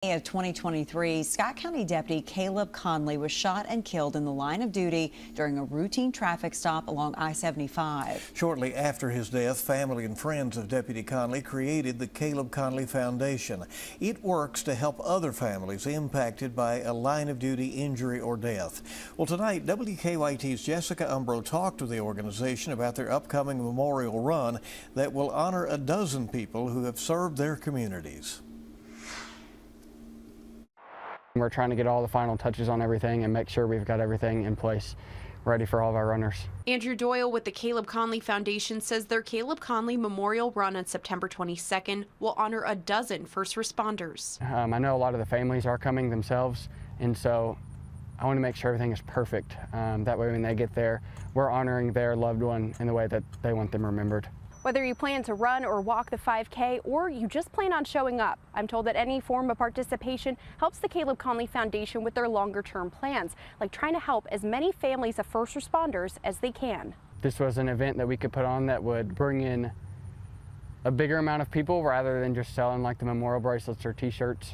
Of 2023, Scott County Deputy Caleb Conley was shot and killed in the line of duty during a routine traffic stop along I-75. Shortly after his death, family and friends of Deputy Conley created the Caleb Conley Foundation. It works to help other families impacted by a line of duty injury or death. Well, tonight, WKYT's Jessica Umbro talked to the organization about their upcoming memorial run that will honor a dozen people who have served their communities. We're trying to get all the final touches on everything and make sure we've got everything in place ready for all of our runners. Andrew Doyle with the Caleb Conley Foundation says their Caleb Conley Memorial Run on September 22nd will honor a dozen first responders. I know a lot of the families are coming themselves, and so I want to make sure everything is perfect. That way when they get there, we're honoring their loved one in the way that they want them remembered. Whether you plan to run or walk the 5K or you just plan on showing up, I'm told that any form of participation helps the Caleb Conley Foundation with their longer-term plans, like trying to help as many families of first responders as they can. This was an event that we could put on that would bring in a bigger amount of people rather than just selling like the memorial bracelets or t-shirts,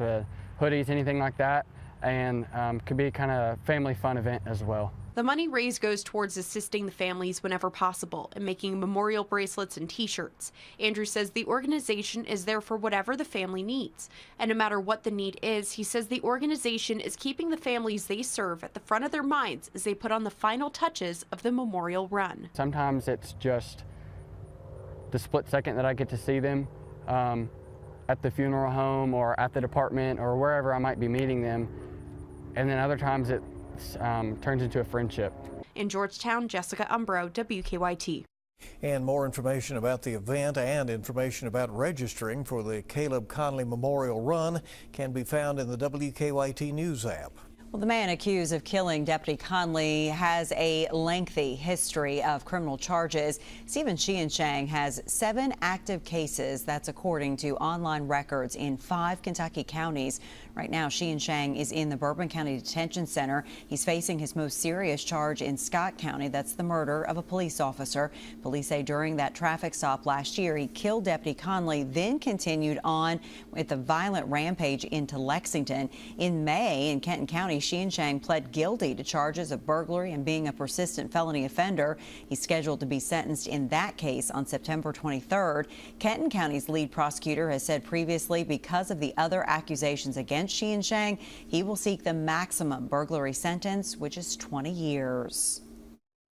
hoodies, anything like that, and could be kind of family fun event as well. The money raised goes towards assisting the families whenever possible and making memorial bracelets and t-shirts. Andrew says the organization is there for whatever the family needs. And no matter what the need is, he says the organization is keeping the families they serve at the front of their minds as they put on the final touches of the memorial run. Sometimes it's just the split second that I get to see them at the funeral home or at the department or wherever I might be meeting them. And then other times it turns into a friendship. In Georgetown, Jessica Umbro, WKYT. And more information about the event and information about registering for the Caleb Conley Memorial Run can be found in the WKYT News app. Well, the man accused of killing Deputy Conley has a lengthy history of criminal charges. Stephen Sheehan has 7 active cases. That's according to online records in 5 Kentucky counties. Right now, Sheehan is in the Bourbon County Detention Center. He's facing his most serious charge in Scott County. That's the murder of a police officer. Police say during that traffic stop last year, he killed Deputy Conley, then continued on with a violent rampage into Lexington. In May, in Kenton County, Sheehan pled guilty to charges of burglary and being a persistent felony offender. He's scheduled to be sentenced in that case on September 23rd. Kenton County's lead prosecutor has said previously because of the other accusations against Sheehan, he will seek the maximum burglary sentence, which is 20 years.